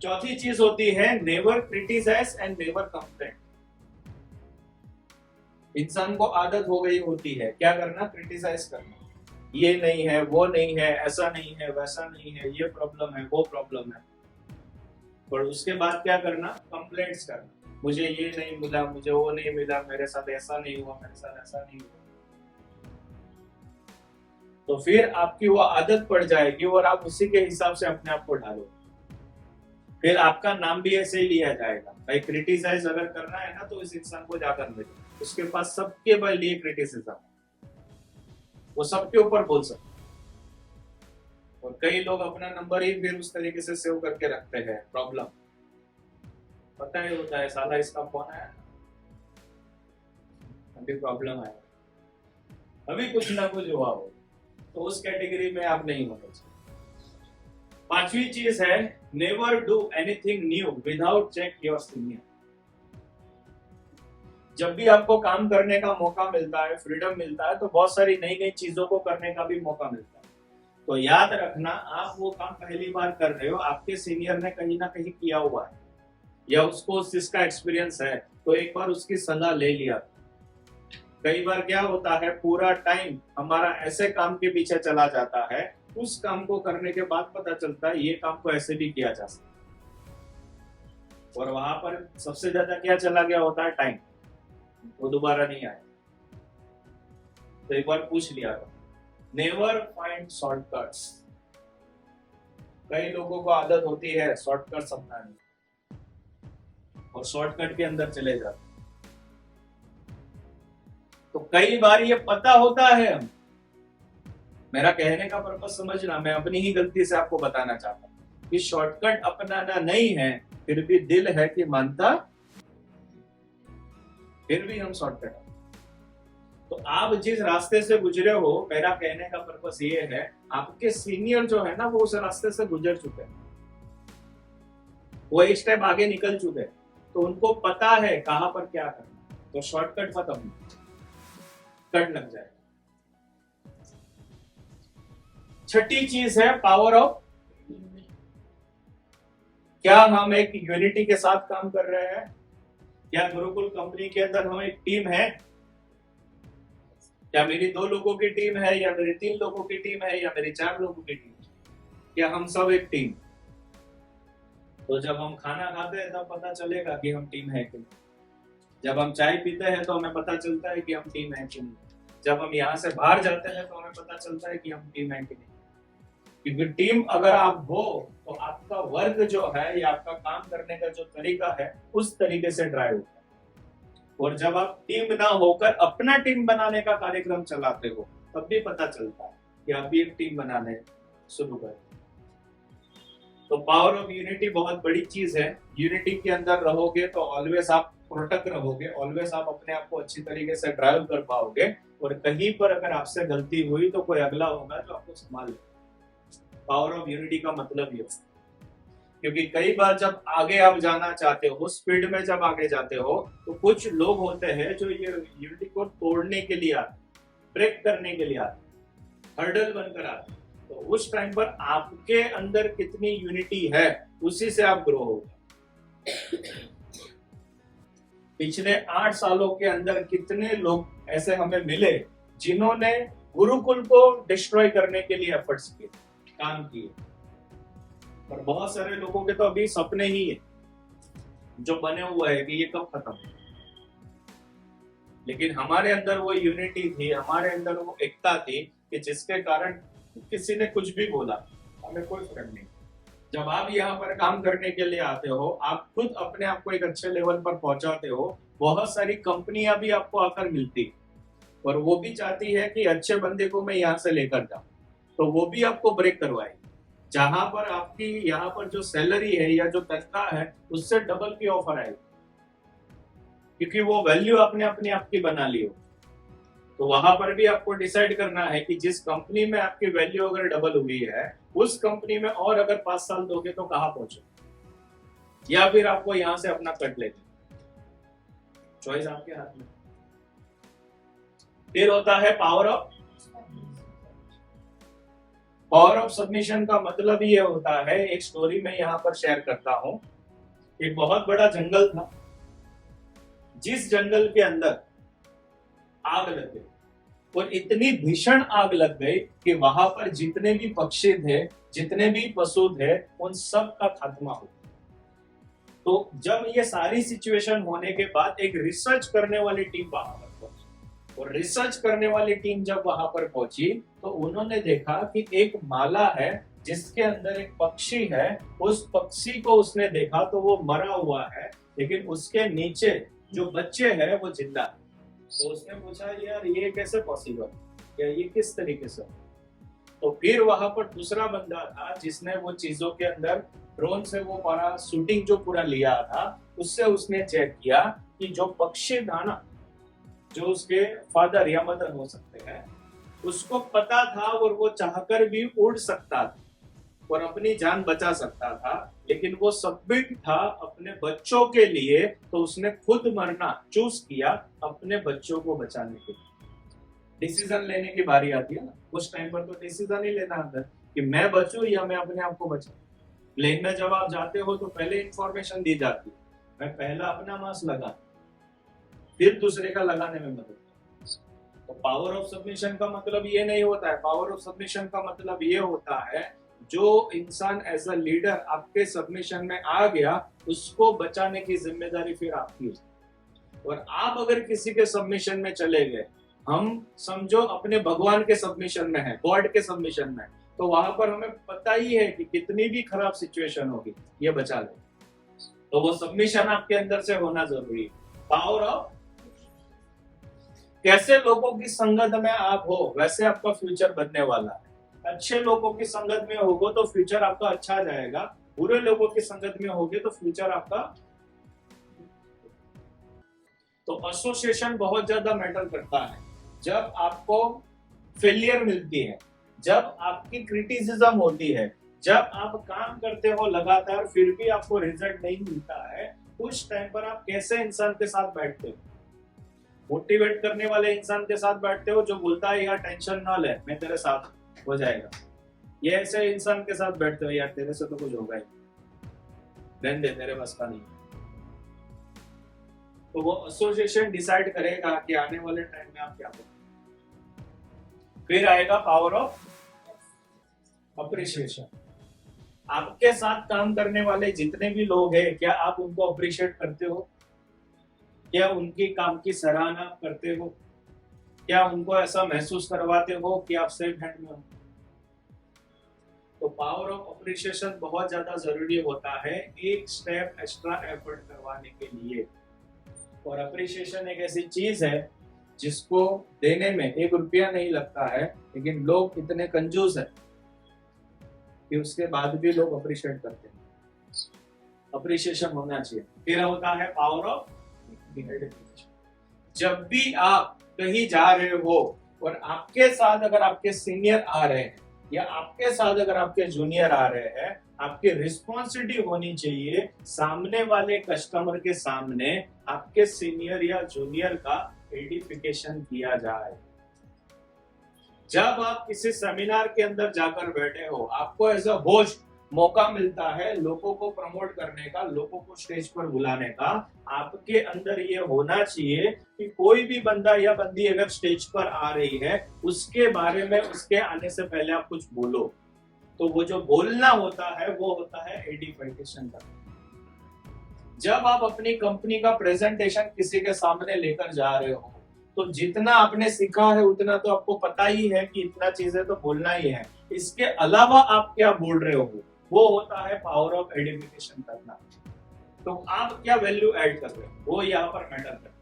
चौथी चीज होती है never criticise and never complaint. इंसान को आदत हो गई होती है क्या करना, क्रिटिसाइज करना, ये नहीं है, वो नहीं है, ऐसा नहीं है, वैसा नहीं है, ये प्रॉब्लम है, वो प्रॉब्लम है। और उसके बाद क्या करना, कंप्लेंट्स करना, मुझे ये नहीं मिला, मुझे वो नहीं मिला, मेरे साथ ऐसा नहीं हुआ, मेरे साथ ऐसा नहीं हुआ। तो फिर आपकी वो आदत पड़ जाएगी और आप उसी के हिसाब से अपने आप को ढालो। फिर आपका नाम भी ऐसे ही लिया जाएगा। भाई क्रिटिसाइज अगर करना है ना तो इस इंसान को जाकर मिलो, उसके पास सबके लिए क्रिटिसिज्म, वो सबके ऊपर बोल सकते। और कई लोग अपना नंबर ही फिर उस तरीके से सेव करके रखते हैं। प्रॉब्लम पता ही होता है, साला इसका फोन आया, अभी प्रॉब्लम आया, अभी कुछ ना कुछ हुआ हो, तो उस कैटेगरी में आप नहीं होने चाहिए। पांचवी चीज है never do anything new without check your senior. जब भी आपको काम करने का मौका मिलता है, फ्रीडम मिलता है, तो बहुत सारी नई नई चीजों को करने का भी मौका मिलता है। तो याद रखना, आप वो काम पहली बार कर रहे हो, आपके सीनियर ने कहीं ना कहीं किया हुआ है या उसको जिसका एक्सपीरियंस है, तो एक बार उसकी सलाह ले लिया। कई बार क्या होता है, पूरा टाइम हमारा ऐसे काम के पीछे चला जाता है, उस काम को करने के बाद पता चलता है ये काम को ऐसे भी किया जा सकता है। और वहां पर सबसे ज्यादा क्या चला गया होता है, टाइम, वो दोबारा नहीं आया। तो एक बार पूछ लिया था, नेवर फाइंड शॉर्टकट्स। कई लोगों को आदत होती है शॉर्टकट्स अपनाने और शॉर्टकट के अंदर चले जाते। तो कई बार ये पता होता है, हम, मेरा कहने का पर्पज समझना, मैं अपनी ही गलती से आपको बताना चाहता हूं कि शॉर्टकट अपनाना नहीं है, फिर भी दिल है कि मानता, फिर भी हम शॉर्टकट। तो आप जिस रास्ते से गुजरे हो, मेरा कहने का पर्पस ये है, आपके सीनियर जो है ना, वो उस रास्ते से गुजर चुके हैं, वो एक स्टेप आगे निकल चुके हैं, तो उनको पता है कहां पर क्या करना। तो शॉर्टकट मत अपना, कट लग जाए। छठी चीज है पावर ऑफ। क्या हम एक यूनिटी के साथ काम कर रहे हैं? क्या गुरुकुल कंपनी के अंदर हम एक टीम है? क्या मेरी 2 लोगों की टीम है, या मेरी 3 लोगों की टीम है, या मेरी 4 लोगों की टीम है? क्या हम सब एक टीम? तो जब हम खाना खाते हैं तब पता चलेगा कि हम टीम है कि नहीं। जब हम चाय पीते हैं तो हमें पता चलता है कि हम टीम है कि नहीं। जब हम यहाँ से बाहर जाते हैं तो हमें पता चलता है कि हम टीम है कि नहीं। क्योंकि टीम अगर आप हो तो आपका वर्क जो है या आपका काम करने का जो तरीका है, उस तरीके से ड्राइव होता है। और जब आप टीम ना होकर अपना टीम बनाने का कार्यक्रम चलाते हो, तब भी पता चलता है कि आप भी एक टीम बनाने शुरू करें। तो पावर ऑफ यूनिटी बहुत बड़ी चीज है। यूनिटी के अंदर रहोगे तो ऑलवेज आप प्रोटेक्ट रहोगे, ऑलवेज आप अपने आप को अच्छी तरीके से ड्राइव कर पाओगे। और कहीं पर अगर आपसे गलती हुई तो कोई अगला होगा जो आपको संभाल ले। पावर ऑफ यूनिटी का मतलब ये, क्योंकि कई बार जब आगे आप जाना चाहते हो, स्पीड में जब आगे जाते हो, तो कुछ लोग होते हैं जो ये यूनिटी को तोड़ने के लिए आते, ब्रेक करने के लिए आते, हर्डल बनकर आते। तो उस टाइम पर आपके अंदर कितनी यूनिटी है, उसी से आप ग्रो होगे। पिछले 8 सालों के अंदर कितने लोग ऐसे हमें मिले जिन्होंने गुरुकुल को डिस्ट्रॉय करने के लिए एफर्ट्स किए, काम किए। और बहुत सारे लोगों के तो अभी सपने ही है जो बने हुए हैं कि ये कब खत्म। लेकिन हमारे अंदर वो यूनिटी थी, हमारे अंदर वो एकता थी कि जिसके कारण किसी ने कुछ भी बोला, हमें कोई फर्क नहीं। जब आप यहाँ पर काम करने के लिए आते हो, आप खुद अपने आप को एक अच्छे लेवल पर पहुंचाते हो, बहुत सारी कंपनियां भी आपको आकर मिलती और वो भी चाहती है कि अच्छे बंदे को मैं यहाँ से लेकर जाऊं, तो वो भी आपको ब्रेक करवाएगी। जहां पर आपकी यहाँ पर जो सैलरी है या जो तनख्वाह है, उससे डबल की ऑफर आएगी, क्योंकि वो वैल्यू आपने अपनी आपकी बना ली हो। तो वहां पर भी आपको डिसाइड करना है कि जिस कंपनी में आपकी वैल्यू अगर डबल हुई है, उस कंपनी में और अगर 5 साल दोगे तो कहां पहुंचो, या फिर आपको यहां से अपना कट लेते। चॉइस आपके हाथ में। फिर होता है power of power of submission का मतलब ये होता है, एक स्टोरी मैं यहाँ पर शेयर करता हूँ। एक बहुत बड़ा जंगल था, जिस जंगल के अंदर आग लग गई, और इतनी भीषण आग लग गई कि वहां पर जितने भी पक्षी थे, जितने भी पशु थे, उन सब का खात्मा हो। तो जब ये सारी सिचुएशन होने के बाद एक रिसर्च करने वाली टीम वहां पर पहुंची, और रिसर्च करने वाली टीम जब वहां पर पहुंची तो उन्होंने देखा कि एक माला है जिसके अंदर एक पक्षी है। उस पक्षी को उसने देखा तो वो मरा हुआ है, लेकिन उसके नीचे जो बच्चे हैं वो जिंदा है। तो उसने पूछा, यार ये कैसे पॉसिबल, या ये किस तरीके से? तो फिर वहां पर दूसरा बंदा था जिसने वो चीजों के अंदर ड्रोन से वो पूरा शूटिंग जो पूरा लिया था, उससे उसने चेक किया कि जो पक्षी था ना, जो उसके फादर या मदर हो सकते हैं, उसको पता था और वो चाहकर भी उड़ सकता था और अपनी जान बचा सकता था, लेकिन वो सबमिट था अपने बच्चों के लिए। तो उसने खुद मरना चूज किया अपने बच्चों को बचाने के लिए। डिसीजन लेने की बारी आती है ना, उस टाइम पर तो डिसीजन ही लेना होता है कि मैं बचूं या मैं अपने आप को बचाऊं। प्लेन में जब आप जाते हो तो पहले इंफॉर्मेशन दी जाती है, मैं पहला अपना मास्क लगा, फिर दूसरे का लगाने में मदद। तो पावर ऑफ सबमिशन का मतलब ये नहीं होता है। पावर ऑफ सबमिशन का मतलब ये होता है, जो इंसान एज अ लीडर आपके सबमिशन में आ गया, उसको बचाने की जिम्मेदारी फिर आपकी है। और आप अगर किसी के सबमिशन में चले गए, हम समझो अपने भगवान के सबमिशन में है, गॉड के सबमिशन में, तो वहां पर हमें पता ही है कि कितनी भी खराब सिचुएशन होगी, ये बचा ले। तो वो सबमिशन आपके अंदर से होना जरूरी है। पावर ऑफ, कैसे लोगों की संगत में आप हो वैसे आपका फ्यूचर बनने वाला है। अच्छे लोगों की संगत में होगो तो फ्यूचर आपका अच्छा जाएगा, बुरे लोगों की संगत में होगे तो फ्यूचर आपका। तो एसोसिएशन बहुत ज्यादा मैटर करता है। जब आपको फेलियर मिलती है, जब आपकी क्रिटिसिज्म होती है, जब आप काम करते हो लगातार फिर भी आपको रिजल्ट नहीं मिलता है, उस टाइम पर आप कैसे इंसान के साथ बैठते हो? मोटिवेट करने वाले इंसान के साथ बैठते हो जो बोलता है यार टेंशन ना ले, मैं तेरे साथ हो जाएगा। ये ऐसे इंसान के साथ बैठते हो, यार तेरे से तो कुछ होगा ही, रहने दे, तेरे बस का नहीं। तो वो एसोसिएशन डिसाइड करेगा कि आने वाले टाइम में आप क्या करोगे। फिर आएगा पावर ऑफ अप्रिशिएशन। आपके साथ काम करने वाले जितने भी लोग हैं, क्या आप उनको अप्रिशिएट करते हो? क्या उनकी काम की सराहना करते हो? क्या उनको ऐसा महसूस करवाते हो कि आप सेफ हैंड में हो? तो पावर ऑफ अप्रिशिएशन बहुत ज्यादा जरूरी होता है एक स्टेप एक्स्ट्रा एफर्ट करवाने के लिए। और अप्रिशिएशन एक ऐसी चीज है जिसको देने में 1 रुपया नहीं लगता है, लेकिन लोग इतने कंजूस है कि उसके बाद भी लोग अप्रिशिएट करते हैं। अप्रिशिएशन होना चाहिए। फिर होता है पावर ऑफ आइडेंटिफिकेशन। जब भी आप कहीं जा रहे हो और आपके साथ अगर आपके सीनियर आ रहे हैं या आपके साथ अगर आपके जूनियर आ रहे हैं, आपकी रिस्पॉन्सिबिलिटी होनी चाहिए सामने वाले कस्टमर के सामने आपके सीनियर या जूनियर का आइडेंटिफिकेशन किया जाए। जब आप किसी सेमिनार के अंदर जाकर बैठे हो, आपको एज अ होस्ट मौका मिलता है लोगों को प्रमोट करने का, लोगों को स्टेज पर बुलाने का। आपके अंदर ये होना चाहिए कि कोई भी बंदा या बंदी अगर स्टेज पर आ रही है, उसके बारे में उसके आने से पहले आप कुछ बोलो। तो वो जो बोलना होता है वो होता है आइडेंटिफिकेशन का। जब आप अपनी कंपनी का प्रेजेंटेशन किसी के सामने लेकर जा रहे हो, तो जितना आपने सीखा है उतना तो आपको पता ही है कि इतना चीजें तो बोलना ही है। इसके अलावा आप क्या बोल रहे हो, वो होता है पावर ऑफ आइडेंटिफिकेशन करना। तो आप क्या वैल्यू ऐड कर रहे हो, वो यहाँ पर मैटर करता है।